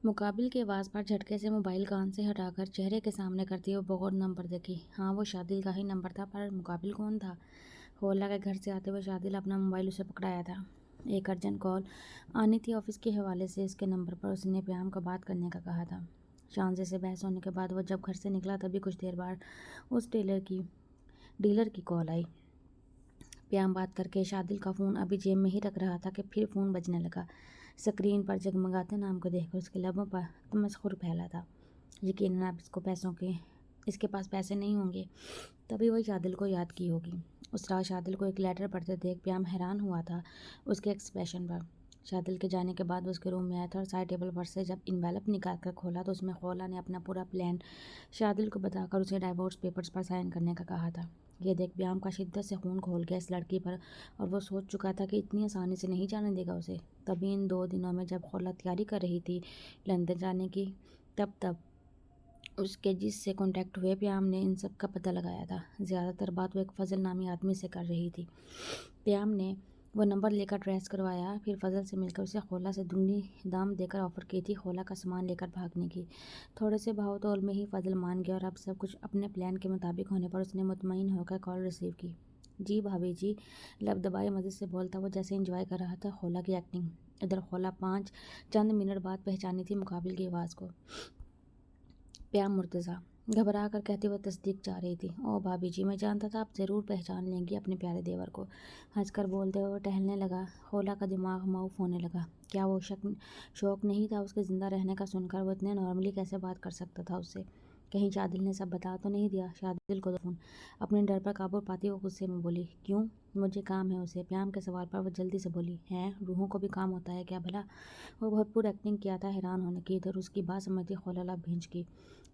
مقابل کی آواز پر جھٹکے سے موبائل کان سے ہٹا کر چہرے کے سامنے کرتی ہوئے بغور نمبر دیکھی۔ ہاں، وہ شادل کا ہی نمبر تھا، پر مقابل کون تھا؟ خولا کے گھر سے آتے ہوئے شادل اپنا موبائل اسے پکڑایا تھا۔ ایک ارجنٹ کال آنی تھی آفس کے حوالے سے۔ اس کے نمبر پر اس نے پیام کو بات کرنے کا کہا تھا۔ شانزے سے بحث ہونے کے بعد وہ جب گھر سے نکلا تبھی کچھ دیر بعد اس ڈیلر کی کال آئی۔ پیام بات کر کے شادل کا فون ابھی جیب میں ہی رکھ رہا تھا کہ پھر فون بجنے لگا۔ اسکرین پر جگمگاتے نام کو دیکھ کر اس کے لبوں پر تمسخر پھیلا تھا۔ یقیناً اب اس کے پاس پیسے نہیں ہوں گے، تبھی وہ شادل کو یاد کی ہوگی۔ اس رات شادل کو ایک لیٹر پڑھتے دیکھ پیام حیران ہوا تھا اس کے ایکسپریشن پر۔ شادل کے جانے کے بعد وہ اس کے روم میں آیا تھا اور سائڈ ٹیبل پر سے جب انویلپ نکال کر کھولا تو اس میں خولا نے اپنا پورا پلان شادل کو بتا کر اسے ڈائیورس پیپرز پر سائن کرنے کا کہا تھا۔ یہ دیکھ پیام کا شدت سے خون کھول گیا اس لڑکی پر، اور وہ سوچ چکا تھا کہ اتنی آسانی سے نہیں جانے دے گا اسے۔ تبھی ان 2 دنوں میں جب خولا تیاری کر رہی تھی لندن جانے کی، تب اس کے جس سے کانٹیکٹ ہوئے پیام نے ان سب کا پتہ لگایا تھا۔ زیادہ تر بات وہ ایک فضل نامی آدمی سے کر رہی تھی۔ پیام نے وہ نمبر لے کر ٹریس کروایا، پھر فضل سے مل کر اسے خولا سے دگنی دام دے کر آفر کی تھی خولا کا سامان لے کر بھاگنے کی۔ تھوڑے سے بھاؤ تول میں ہی فضل مان گیا اور اب سب کچھ اپنے پلان کے مطابق ہونے پر اس نے مطمئن ہو کر کال ریسیو کی۔ جی بھابی جی، لب دبائے مزے سے بولتا وہ جیسے انجوائے کر رہا تھا خولا کی ایکٹنگ۔ ادھر خولا چند منٹ بعد پہچانی تھی مقابل کی آواز کو۔ پیام مرتضیٰ گھبرا کر کہتے ہوئے تصدیق چاہ رہی تھی۔ او بھابی جی، میں جانتا تھا آپ ضرور پہچان لیں گی اپنے پیارے دیور کو۔ ہنس کر بولتے ہوئے ٹہلنے لگا۔ خولا کا دماغ معاف ہونے لگا۔ کیا وہ شوق نہیں تھا اس کے زندہ رہنے کا سن کر؟ وہ اتنے نارملی کیسے بات کر سکتا تھا اس سے؟ کہیں شادل نے سب بتا تو نہیں دیا؟ شادل کو دو فون۔ اپنے ڈر پر قابو پاتی وہ غصے میں بولی۔ کیوں؟ مجھے کام ہے اسے۔ پیام کے سوال پر وہ جلدی سے بولی۔ ہیں، روحوں کو بھی کام ہوتا ہے کیا بھلا؟ وہ بہت پور ایکٹنگ کیا تھا حیران ہونے کی۔ ادھر اس کی بات سمجھتی خولا لب بھینچ کی۔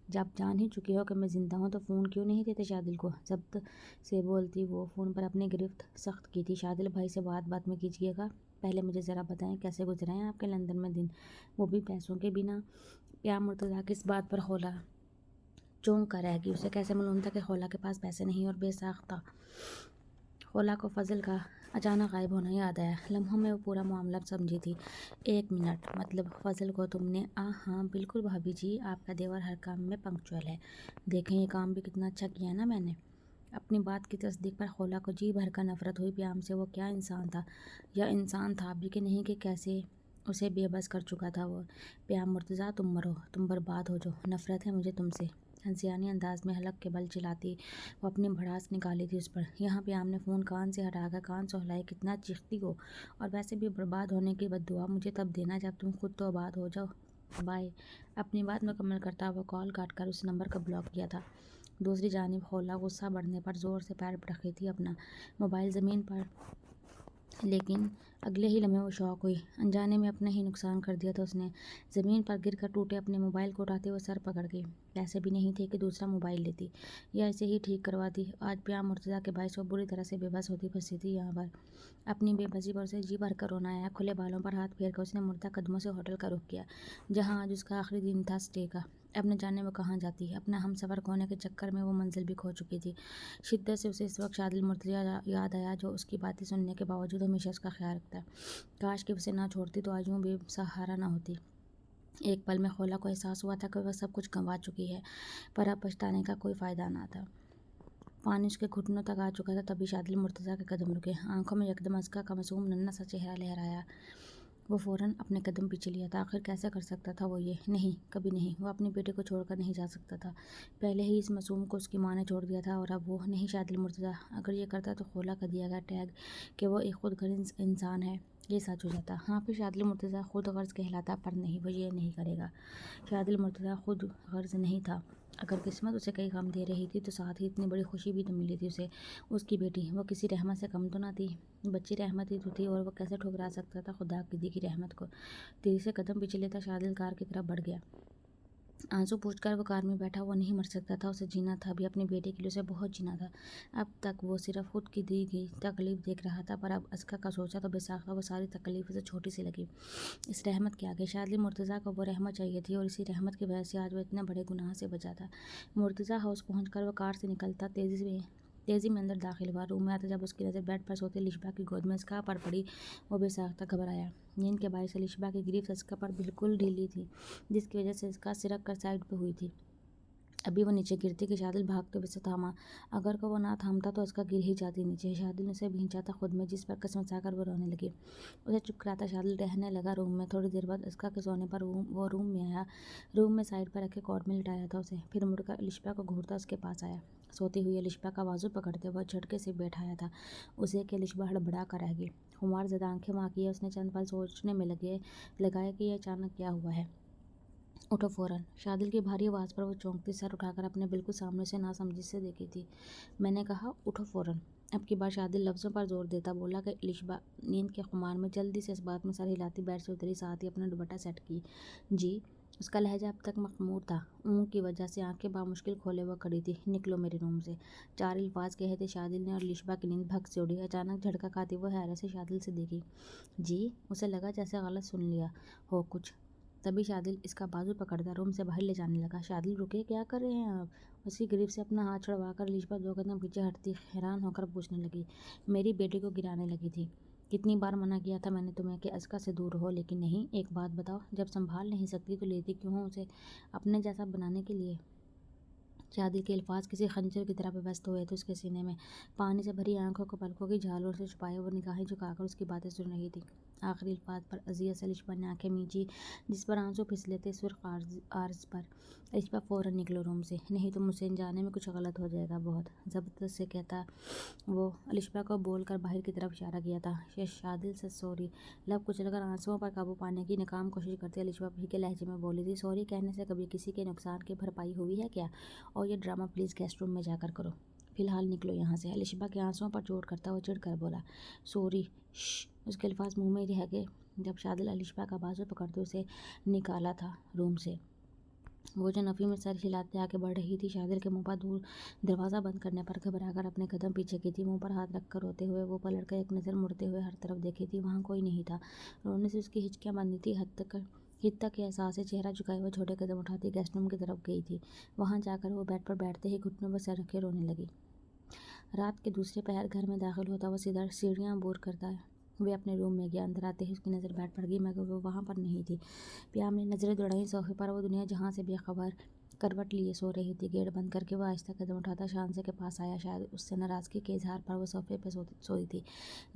جب جان ہی چکی ہو کہ میں زندہ ہوں تو فون کیوں نہیں دیتے شادل کو؟ ضبط سے بولتی وہ فون پر اپنی گرفت سخت کی تھی۔ شادل بھائی سے بات میں کیجیے گا، پہلے مجھے ذرا بتائیں کیسے گزرے ہیں آپ کے لندن میں دن، وہ بھی پیسوں کے بنا؟ پیام مرتضیٰ کی اس بات پر خولا چونک کر رہ گئی۔ اسے کیسے معلوم تھا کہ خولا کے پاس پیسے نہیں اور بے ساختہ؟ خولا کو فضل کا اچانک غائب ہونا یاد آیا۔ لمحوں میں وہ پورا معاملہ سمجھی تھی۔ 1 منٹ، مطلب فضل کو تم نے؟ ہاں بالکل بھابی جی، آپ کا دیور ہر کام میں پنکچوئل ہے۔ دیکھیں یہ کام بھی کتنا اچھا کیا ہے نا میں نے۔ اپنی بات کی تصدیق پر خولا کو جی بھر کر نفرت ہوئی پیام سے۔ وہ کیا انسان تھا، یا انسان تھا بھی کہ نہیں کہ کیسے اسے بے بس کر چکا تھا وہ۔ پیام مرتضیٰ تم مرو، تم برباد ہو جو، نفرت ہے مجھے تم سے۔ ہنسیانی انداز میں حلق کے بل چلاتی وہ اپنی بھڑاس نکالی تھی اس پر۔ یہاں پیام نے فون کان سے ہٹا کر کان سہلائے۔ کتنا چیختی ہو، اور ویسے بھی برباد ہونے کی بددعا مجھے تب دینا جب تم خود تو آباد ہو جاؤ۔ بائے۔ اپنی بات مکمل کرتا وہ کال کاٹ کر اس نمبر کو بلاک کیا تھا۔ دوسری جانب خولا غصہ بڑھنے پر زور سے پیر رکھی تھی اپنا موبائل زمین پر، لیکن اگلے ہی لمحے وہ شوق ہوئی۔ انجانے میں اپنا ہی نقصان کر دیا تھا اس نے۔ زمین پر گر کر ٹوٹے اپنے موبائل کو اٹھاتے ہوئے سر پکڑ گئی۔ پیسے بھی نہیں تھے کہ دوسرا موبائل لیتی یا اسے ہی ٹھیک کرواتی۔ آج پیام مرتضیٰ کے باعث وہ بری طرح سے بے بس ہوتی پھنسی تھی یہاں پر۔ اپنی بے بسی پر اسے جی بھر کر رونا آیا۔ کھلے بالوں پر ہاتھ پھیر کر اس نے مردہ قدموں سے ہوٹل کا رخ کیا جہاں آج اس کا آخری دن تھا اسٹے کا۔ اب نہ جانے وہ کہاں جاتی۔ اپنا ہم سفر کھونے کے چکر میں وہ منزل بھی کھو چکی تھی۔ شدت سے اسے اس وقت شادل مرتضیٰ یاد آیا جو اس کی باتیں سننے کے باوجود ہمیشہ اس کا خیال رکھتا ہے۔ کاش کہ اسے نہ چھوڑتی تو آج یوں بے سہارا نہ ہوتی۔ ایک پل میں خولا کو احساس ہوا تھا کہ وہ سب کچھ گنوا چکی ہے، پر اب پچھتانے کا کوئی فائدہ نہ تھا۔ پانی اس کے گھٹنوں تک آ چکا تھا۔ تبھی شادل مرتضیٰ کے قدم رکے۔ آنکھوں میں یکدم ازکا کا معصوم ننھا سا چہرہ لہرایا۔ وہ فوراً اپنے قدم پیچھے لیا تھا۔ آخر کیسے کر سکتا تھا وہ یہ؟ نہیں، کبھی نہیں۔ وہ اپنے بیٹے کو چھوڑ کر نہیں جا سکتا تھا۔ پہلے ہی اس معصوم کو اس کی ماں نے چھوڑ دیا تھا، اور اب وہ نہیں شادل مرتضیٰ۔ اگر یہ کرتا تو خولا کا دیا گیا ٹیگ کہ وہ ایک خود غرض انسان ہے یہ سچ ہو جاتا۔ ہاں، پھر شادل مرتضیٰ خود غرض کہلاتا، پر نہیں، وہ یہ نہیں کرے گا۔ شادل مرتضیٰ خود غرض نہیں تھا۔ اگر قسمت اسے کئی غم دے رہی تھی تو ساتھ ہی اتنی بڑی خوشی بھی تو ملی تھی اسے، اس کی بیٹی۔ وہ کسی رحمت سے کم تو نہ تھی، بچی رحمت ہی تو تھی، اور وہ کیسے ٹھکرا سکتا تھا خدا کی دی گئی رحمت کو؟ تیزی سے قدم پیچھے لیتا شادل کار کی طرف بڑھ گیا۔ آنسو پوچھ کر وہ کار میں بیٹھا۔ وہ نہیں مر سکتا تھا، اسے جینا تھا بھی، اپنے بیٹے کے لیے اسے بہت جینا تھا۔ اب تک وہ صرف خود کی دی گئی تکلیف دیکھ رہا تھا، پر اب ازکا کا سوچا تو بے ساختہ وہ ساری تکلیف اسے چھوٹی سی لگی اس رحمت کے آگے۔ شادل مرتضیٰ کو وہ رحمت چاہیے تھی، اور اسی رحمت کی وجہ سے آج وہ اتنے بڑے گناہ سے بچا تھا۔ مرتضیٰ ہاؤس پہنچ کر وہ کار سے نکلتا تیزی میں तेज़ी में अंदर दाखिल हुआ। रूम में आता जब उसकी नज़र बेड पर सोती लिशबा की गोद में इसका पर पड़ी, वो बेसाख्ता घबराया। नींद के बायस लिशबा की गिरफ्त इसका पर बिल्कुल ढीली थी, जिसकी वजह से इसका सिरक कर साइड पर हुई थी। अभी वो नीचे गिरती कि शादिल भागते हुए उसे थामा। अगर को वो ना थामता तो उसका गिर ही जाती नीचे। शादिल ने उसे भींचा था खुद में, जिस पर कसम खाकर वो रोने लगी। उसे चुप कराता शादिल रहने लगा रूम में। थोड़ी देर बाद उसका के सोने पर वो रूम में आया। रूम में साइड पर रखे कॉट में लिटाया था उसे। फिर मुड़कर लिशबा को घूरता उसके पास आया। सोती हुई लिशबा का बाजू पकड़ते हुए झटके से बैठाया था उसे कि लिशबा हड़बड़ा कर रह गई। खुमार ज़दा आंखें माँ की उसने चंद पल सोचने में लगाया कि यह अचानक क्या हुआ है। उठो फ़ौरन। शादिल की भारी आवाज़ पर वो चौंकती, सर उठाकर अपने बिल्कुल सामने से नासमझी से देखी थी। मैंने कहा उठो फ़ौरन। अब की बार शादिल लफ्ज़ों पर जोर देता बोला कि लिशबा नींद के खुमार में जल्दी से इस बात में सर हिलाती बेड से उतरी, साथ ही अपना दुपट्टा सेट की। जी। उसका लहजा अब तक मखमूर था। ऊँग की वजह से आंखें बामुश्किल खोले हुए खड़ी थी। निकलो मेरे रूम से। 4 अल्फाज कहे थे शादिल ने और लिशबा की नींद भग से उड़ी। अचानक झटका खाती वो हैरत से शादिल से देखी। जी। उसे लगा जैसे गलत सुन लिया हो कुछ। तभी शादिल इसका बाजू पकड़ता रूम से बाहर ले जाने लगा। शादिल रुके, क्या कर रहे हैं आप? उसकी गिरफ्त से अपना हाथ छुड़वाकर लिशबा 2 कदम पीछे हटती हैरान होकर पूछने लगी। मेरी बेटी को गिराने लगी थी। कितनी बार मना किया था मैंने तुम्हें कि अस्का से दूर हो, लेकिन नहीं। एक बात बताओ, जब संभाल नहीं सकती तो लेती क्यों हो उसे अपने जैसा बनाने के लिए? शादिल के अल्फाज किसी खंजर की तरह व्यस्त हुए थे उसके सीने में। पानी से भरी आंखों को पलकों की झालों से छुपाए वो निगाहें झुकाकर उसकी बातें सुन रही थी। आखिरी अल्फाज पर अजियत से लिशबा ने आंखें मींची, जिस पर आंसू फिसले थे सुर्ख आर्ज पर। लिशबा फ़ौरन निकलो रूम से, नहीं तो मुझसे जाने में कुछ गलत हो जाएगा। बहुत ज़बत से कहता वो लिशबा को बोलकर बाहर की तरफ इशारा किया था। शादिल से सॉरी। लब कुचलकर आंसुओं पर काबू पाने की नाकाम कोशिश करती लिशबा फीके लहजे में बोली थी, सॉरी कहने से कभी किसी के नुकसान की भरपाई हुई है क्या? और ये ड्रामा प्लीज़ गेस्ट रूम में जाकर करो। फिलहाल निकलो यहाँ से। लिशबा के आंसुओं पर चोट करता हुआ चिढ़ कर बोला। सॉरी। उसके अल्फाज मुंह में रह गए जब शादिल लिशबा का बाजू पकड़ते उसे निकाला था रूम से। वो जो नफ़ी में सर हिलाते आगे बढ़ रही थी, शादिल के मुंह पर दूर दरवाज़ा बंद करने पर घबराकर अपने कदम पीछे की थी। मुंह पर हाथ रखकर रोते हुए वो पलट कर एक नज़र मुड़ते हुए हर तरफ देखी थी। वहाँ कोई नहीं था। रोने से उसकी हिचकियाँ बंदी थी। हित तक एहसास से चेहरा झुकाए हुए छोटे कदम उठाती गेस्ट रूम की तरफ गई थी। वहाँ जाकर वो बेड पर बैठते ही घुटनों पर सर रखे रोने लगी। रात के दूसरे पहर घर में दाखिल होता हुआ सीधा सीढ़ियाँ बोर करता है वे अपने रूम में गया। अंदर आते ही उसकी नज़र बेड पर गई, मगर वो वहाँ पर नहीं थी। प्याम ने नज़रें दौड़ाई सोफे पर। वो दुनिया जहाँ से बेखबर करवट लिए सो रही थी। गेट बंद करके वो आहिस्ता कदम उठाता शानसे के पास आया। शायद उससे नाराज़गी के इजहार पर वो सोफे पे सोई थी।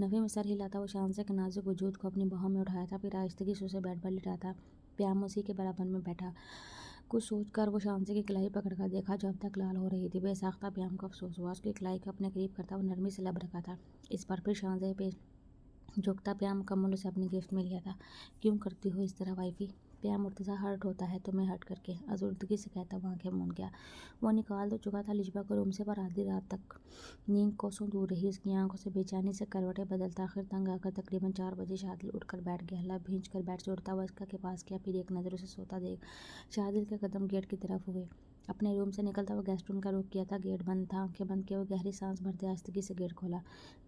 नफ़ी में सर हिलाता वो शानसे के नाजुक वजूद को अपनी बाहों में उठाया था, फिर आहिस्तगी से उसे बेड पर लिटाता। प्याम उसी के बराबर में बैठा। कुछ सोचकर वो शानसे की कलाई पकड़कर देखा जो अब तक लाल हो रही थी। बेसाख्ता प्याम को अफसोस हुआ। उसकी कलाई को अपने करीब करता वो नरमी से लब रखा था। इस बार फिर शानसे पे झुकता प्याम मुकम्मल उसे अपनी गिफ्ट में लिया था। क्यों करती हो इस तरह वाइफी? प्याम मुर्तज़ा हर्ट होता है तुम्हें हर्ट करके, अज़ुर्दगी से कहता वो आंखें मूंद गया। वो निकाल तो चुका था लिशबा को रूम से, पर आधी रात तक नींद कोसों दूर रही। उसकी आंखों से बेचैनी से करवटें बदलता आखिर तंग आकर तकरीबन 4 बजे शादिल उठकर बैठ गया। लब भींच कर बेड से उठता हुआ इसका के पास किया, फिर एक नज़र उसे सोता देख शादिल के कदम गेट की तरफ हुए। अपने रूम से निकलता हुआ गेस्ट रूम का रुख किया था। गेट बंद था। आंखें बंद किए वो गहरी सांस भरते आहिस्तगी से गेट खोला।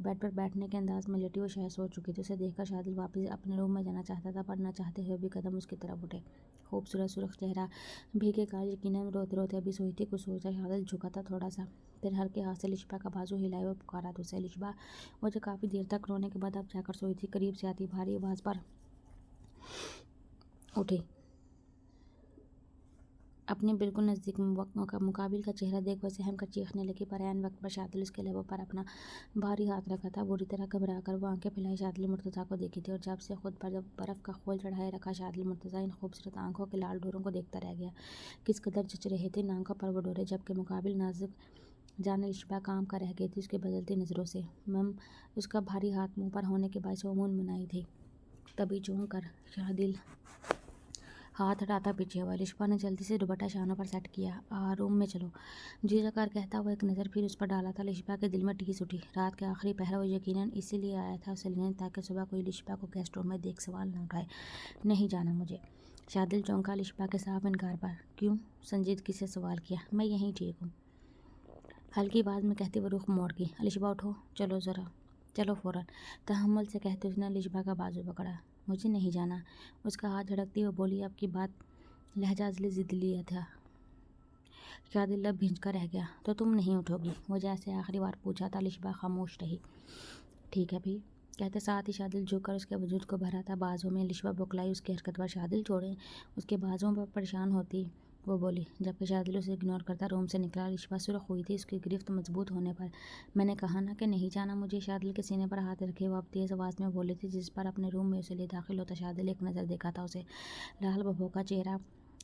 बेड पर बैठने के अंदाज में लेटी वो शायद सो चुकी थी। उसे देखकर शादिल वापस अपने रूम में जाना चाहता था, पर न चाहते हुए भी कदम उसकी तरफ उठे। खूबसूरत सुर्ख चेहरा, भीगे गाल, यकीनन रोते रोते अभी सोई थी। कुछ सोचा शादिल झुका था थोड़ा सा, फिर हल्के हाथ से लिशबा का बाजू हिलाए हुए पुकारा तो उसे। लिशबा वो जो काफ़ी देर तक रोने के बाद अब जाकर सोई थी, करीब से आती भारी आवाज़ पर उठी। अपने बिल्कुल नज़दीक मुकाबिल का चेहरा देख वह सहम कर चीखने लगी, पर ऐन वक्त पर शादिल उसके लबों पर अपना भारी हाथ रखा था। बुरी तरह घबरा कर वो आंखें फैलाए शादिल मुर्तज़ा को देखी थी, और जब से खुद पर जब बर्फ़ का खोल चढ़ाए रखा शादिल मुर्तज़ा इन खूबसूरत आंखों के लाल डोरों को देखता रह गया। किस कदर जच रहे थे इन आंखों पर वो डोरे, जबकि मुकाबिल नाजुक जाने लिशबा काम का रह गई थी उसकी बदलती नज़रों से। उसका भारी हाथ मुँह पर होने के बायस वो मुनमुनाई थी। तभी चौंक कर शादिल हाथ हटाता पीछे हुआ। लिशबा ने जल्दी से दुपट्टा शानों पर सेट किया। रूम में चलो, जी लकार कहता हुआ एक नज़र फिर उस पर डाला था। लिशबा के दिल में टीस उठी। रात के आखिरी पहर वो यकीनन इसीलिए आया था उसे लेने, ताकि सुबह कोई लिशबा को गेस्ट रूम में देख सवाल न उठाए। नहीं जाना मुझे। शादिल चौंका लिशबा के साफ इनकार पर। क्यों? संजीदगी से सवाल किया। मैं यहीं ठीक हूँ, हल्की आवाज़ में कहती वो रुख मोड़ की। लिशबा उठो, चलो ज़रा, चलो फ़ौरन। तहम्मुल से कहते उसने लिशबा का बाजू पकड़ा। मुझे नहीं जाना। उसका हाथ झड़कती वो बोली, अब की बात लहजा अजली ज़िद्दी लिया था। शादिल लब भींच कर रह गया। तो तुम नहीं उठोगी? वो जैसे आखिरी बार पूछा था। लिशबा खामोश रही। ठीक है भी, कहते साथ ही शादिल झुककर उसके वजूद को भरा था बाजों में। लिशबा बौखलाई उसकी हरकत पर। शादिल छोड़े, उसके बाजों पर परेशान होती वो बोली, जबकि शादिल उसे इग्नोर करता रूम से निकला। लिशबा सुर्ख हुई थी उसकी गिरफ्त मजबूत होने पर। मैंने कहा ना कि नहीं जाना मुझे। शादिल के सीने पर हाथ रखे वो अब तेज़ आवाज़ में बोली थी। जिस पर अपने रूम में उसे लिए दाखिल होता शादिल एक नज़र देखा था उसे, लाल बबो का चेहरा।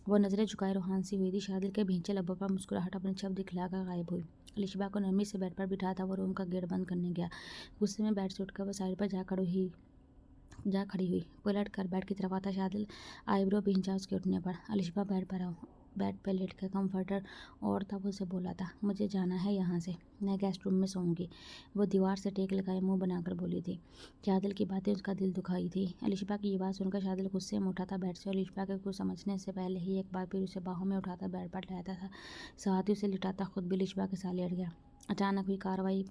वो नज़रें झुकाए रूहान सी हुई थी। शादिल के भींचे लबों पर मुस्कुराहट अपने शब्द दिखलाकर गायब हुई। लिशबा को नरमी से बेड पर बिठा था वो रूम का गेट बंद करने गया। गुस्से में बेड से उठकर वो साइड पर जा खड़ी हुई। पलट कर बेड की तरफ आता शादिल आईब्रो भींचा उसके उठने पर। लिशबा बेड पर लेट कर कम्फर्टर और तब उसे बोला था, मुझे जाना है यहाँ से, मैं गेस्ट रूम में सोऊंगी। वो दीवार से टेक लगाए मुंह बनाकर बोली थी। शादिल की बातें उसका दिल दुखाई थी। लिशबा की ये बात सुनकर शादिल गुस्से में उठा था बेड से और लिशबा के कुछ समझने से पहले ही एक बार फिर उसे बाहों में उठाता बेड पर लाता था। साथ ही उसे लिटाता खुद भी लिशबा के साथ लेट गया। अचानक हुई कार्रवाई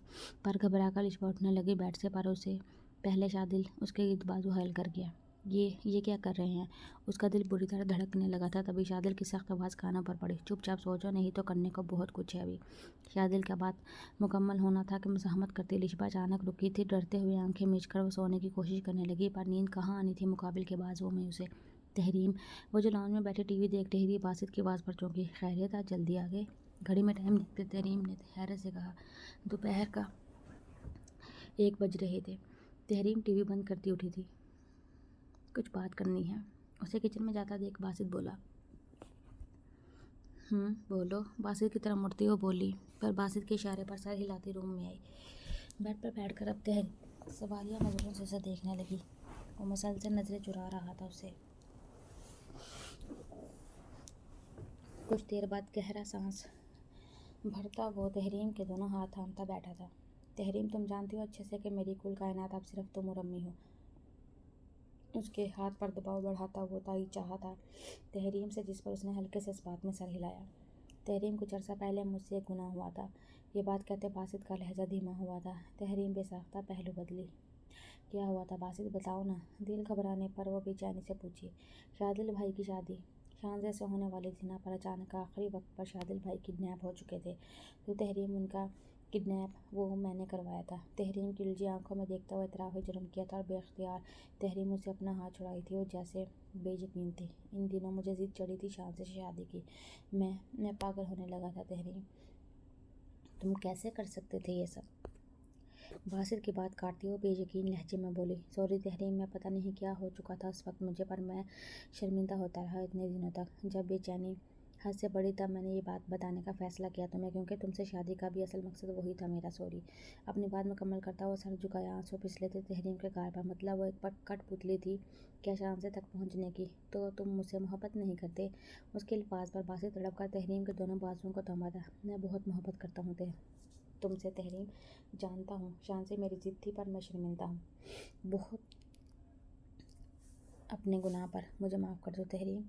पर घबराकर लिशबा उठने लगी बेड से, पर उसे पहले शादिल उसके गिर्द बाजू हायल कर गया। ये क्या कर रहे हैं? उसका दिल बुरी तरह धड़कने लगा था। तभी शादिल की सख्त आवाज़ कानों पर पड़ी, चुपचाप सो जाओ, नहीं तो करने को बहुत कुछ है अभी। शादिल का बात मुकम्मल होना था कि मज़ाहमत करती लिशबा अचानक रुकी थी। डरते हुए आंखें मीच कर वो सोने की कोशिश करने लगी, पर नींद कहाँ आनी थी मुकाबिल के बाजुओं में उसे। तहरीम, वो जो लॉन्ज में बैठे टीवी देख रही थी, बासित की आवाज़ पर चौंकी। खैरियत, आज जल्दी आ गए? घड़ी में टाइम देखते तहरीम ने हैरत से कहा। दोपहर का 1 बज रहे थे। तहरीम टीवी बंद करती उठी थी। कुछ बात करनी है, उसे किचन में जाता देख बासित बोला। बोलो, बासित की तरफ मुड़ती वो बोली, पर बासित के इशारे पर सर हिलाती रूम में आई। बेड पर बैठकर अब तहरीम सवालिया नजरों से उसे देखने लगी। वो मुसलसल नजरें चुरा रहा था उसे। कुछ देर बाद गहरा सांस भरता वो तहरीम के दोनों हाथ थामता बैठा था। तहरीम, तुम जानती हो अच्छे से कि मेरी कुल कायनात अब सिर्फ तुम और अम्मी हो। उसके हाथ पर दबाव बढ़ाता वो ताई चाहा था तहरीम से, जिस पर उसने हल्के से इस बात में सर हिलाया। तहरीम, कुछ अर्सा पहले मुझसे एक गुनाह हुआ था। ये बात कहते बासित का लहजा धीमा हुआ था। तहरीम बेसाख्ता पहलू बदली। क्या हुआ था बासित, बताओ ना। दिल घबराने पर वो बेचैनी से पूछी। शादिल भाई की शादी शानजे से होने वाली थी ना, पर अचानक आखिरी वक्त पर शादिल भाई किडनैप हो चुके थे। तो तहरीम, उनका किडनैप वो मैंने करवाया था। तहरीम की उलझी आंखों में देखता हुआ इतराफ़ जुर्म किया था और बेख्तियार तहरीम उसे अपना हाथ छुड़ाई थी। वो जैसे बेयकीन थी। इन दिनों मुझे जिद चढ़ी थी शानजे से शादी की। मैं पागल होने लगा था तहरीम। तुम कैसे कर सकते थे ये सब? बासित की बात काटती वो बेयकीन लहजे में बोली। सॉरी तहरीम, मैं पता नहीं क्या हो चुका था उस वक्त मुझे, पर मैं शर्मिंदा होता रहा इतने दिनों तक। जब बेचैनी हद से बढ़ी तब मैंने ये बात बताने का फ़ैसला किया तुम्हें, क्योंकि तुमसे शादी का भी असल मकसद वही था मेरा। सॉरी। अपनी बात मुकम्मल करता वो सर झुकाया, आंसू फिसले थे तहरीम के गाल पर। मतलब वो एक कठपुतली थी क्या शानजे तक पहुँचने की? तो तुम मुझसे मोहब्बत नहीं करते? उसके अल्फाज पर बासित तड़प कर तहरीम के दोनों बाजुओं को थामा था। मैं बहुत मोहब्बत करता हूँ तुमसे तहरीम, जानता हूँ शानजे मेरी जिद थी, पर मैं शर्मिंदा हूँ बहुत अपने गुनाह पर। मुझे माफ़ कर दो तहरीम।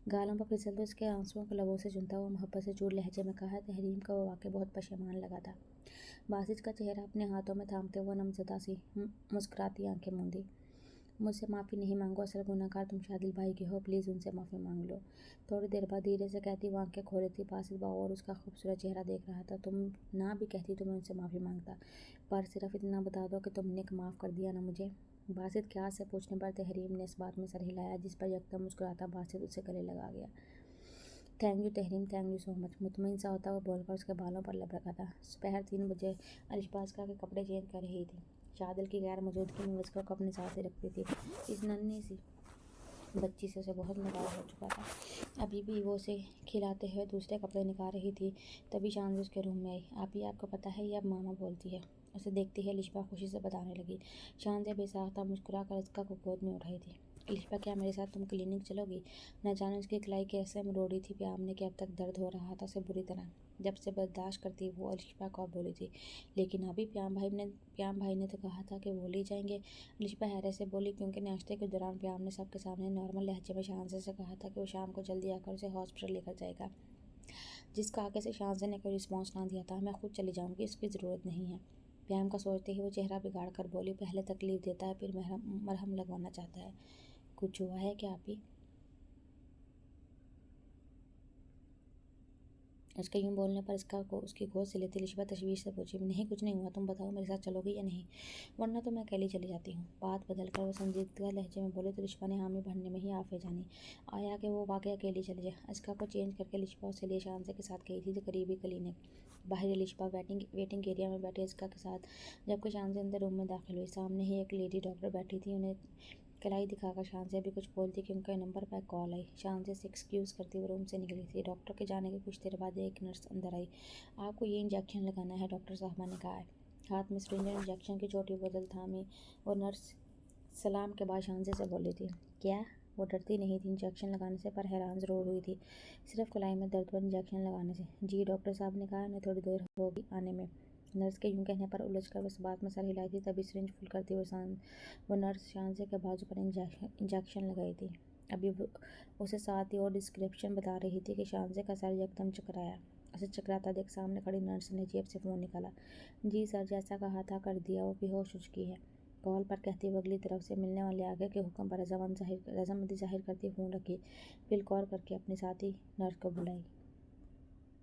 गालों पर फिसलते उसके आंसुओं को लबों से चुनता हुआ मोहब्बत से चूर लहजे में कहा। तहरीम का वो वाक़ई बहुत पशेमान लगा था। बासित का चेहरा अपने हाथों में थामते हुए नमज़दा सी मुस्कुराती आंखें मूंदी। मुझसे माफ़ी नहीं मांगो, असल गुनहगार तुम शादिल भाई के हो, प्लीज़ उनसे माफ़ी मांग लो। थोड़ी देर बाद धीरे से कहती वो आंखें खोली थी। बासित और उसका खूबसूरत चेहरा देख रहा था। तुम ना भी कहती तो मैं उनसे माफ़ी मांगता, पर सिर्फ इतना बता दो कि तुमने माफ़ कर दिया ना मुझे। बासित के हाथ से पूछने पर तहरीम ने इस बात में सर हिलाया, जिस पर यकदम मुस्कुराता बासित उससे गले लगा गया। Thank you Tehreem, thank you so much. मुतमईन सा होता हुआ बोलकर उसके बालों पर लब रखा था। दोपहर 3 बजे अलिशबाज़ के कपड़े चेंज कर रही थी। शादिल की गैर मौजूदगी में उसको अपने साथ ही रखती थी। इस नन्ही सी बच्ची से उसे बहुत लगाव हो चुका था। अभी भी वो उसे खिलाते हुए दूसरे कपड़े निकाल रही थी, तभी शानजे उसके रूम में आई। आपको पता है ये अब मामा बोलती है। उसे देखती है लिशबा खुशी से बताने लगी। शानजे बेसाख्ता मुस्कुरा कर इसका को गोद में उठाई थी। लिशबा, क्या मेरे साथ तुम क्लिनिक चलोगी? न जाने उसकी कलाई कैसे मरोड़ी थी प्याम ने कि अब तक दर्द हो रहा था उसे बुरी तरह। जब से बर्दाश्त करती वो लिशबा को अब बोली थी। लेकिन अभी प्याम भाई ने तो कहा था कि वो ले जाएंगे। लिशबा हैरत से बोली, क्योंकि नाश्ते के दौरान प्याम ने सबके सामने नॉर्मल लहजे में शानजे से कहा था कि वो शाम को जल्दी आकर उसे हॉस्पिटल लेकर जाएगा। जिसका आगे से शानजे ने कोई रिस्पॉन्स ना दिया था। मैं खुद चली जाऊँगी, इसकी ज़रूरत नहीं है। प्याम का सोचते ही वो चेहरा बिगाड़ कर बोली, पहले तकलीफ देता है फिर मरहम लगवाना चाहता है। कुछ हुआ है क्या आप ही? نرس کے یوں بولنے پر اسکا کو اس کی گود سے لیتی لشبہ تشویش سے پوچھی، نہیں کچھ نہیں ہوا، تم بتاؤ میرے ساتھ چلو گی یا نہیں، ورنہ تو میں اکیلی چلی جاتی ہوں۔ بات بدل کر وہ سنجیدہ لہجے میں بولے تو لشبہ نے حامی بھرنے میں ہی آفے جانی، آیا کہ وہ واقعی اکیلی چلی جائے۔ اسکا کو چینج کر کے لشبہ اس لیے شانزے کے ساتھ گئی تھی تو قریبی کلینک۔ باہر لشبہ ویٹنگ ایریا میں بیٹھی اسکا کے ساتھ، جبکہ شانزے اندر روم میں داخل ہوئی۔ سامنے ہی ایک لیڈی ڈاکٹر بیٹھی تھی۔ انہیں کلائی دکھا کر شانزے ابھی کچھ بولتی کہ ان کے نمبر پر ایک کال آئی۔ شانزے سے ایکسکیوز کرتی وہ روم سے نکلی تھی۔ ڈاکٹر کے جانے کے کچھ دیر بعد ایک نرس اندر آئی۔ آپ کو یہ انجیکشن لگانا ہے، ڈاکٹر صاحبہ نے کہا ہے۔ ہاتھ میں سرنج اور انجیکشن کی چھوٹی بوتل تھامی وہ نرس سلام کے بعد شانزے سے بولی تھی، کیا؟ وہ ڈرتی نہیں تھی انجیکشن لگانے سے، پر حیران ضرور ہوئی تھی صرف کلائی میں درد پر انجیکشن لگانے سے۔ جی ڈاکٹر صاحب نے کہا، انہیں تھوڑی دیر ہوگی آنے میں۔ نرس کے یوں کہنے پر الجھ کر اس بات میں سر ہلائی تھی، تبھی سرنج فل کرتی وہ نرس شانزے کے بازو پر انجیکشن لگائی تھی۔ ابھی وہ اسے ساتھ ہی اور ڈسکرپشن بتا رہی تھی کہ شانزے کا سر یکدم چکرایا۔ اسے چکراتا دیکھ سامنے کھڑی نرس نے جیب سے فون نکالا۔ جی سر، جیسا کہا تھا کر دیا، وہ بے ہوش ہو چکی ہے، کال پر کہتی وہ اگلی طرف سے ملنے والے آگے کے حکم پر رضامندی ظاہر کرتی فون رکھی۔ پھر غور کر کے اپنی ساتھی نرس کو بلائی۔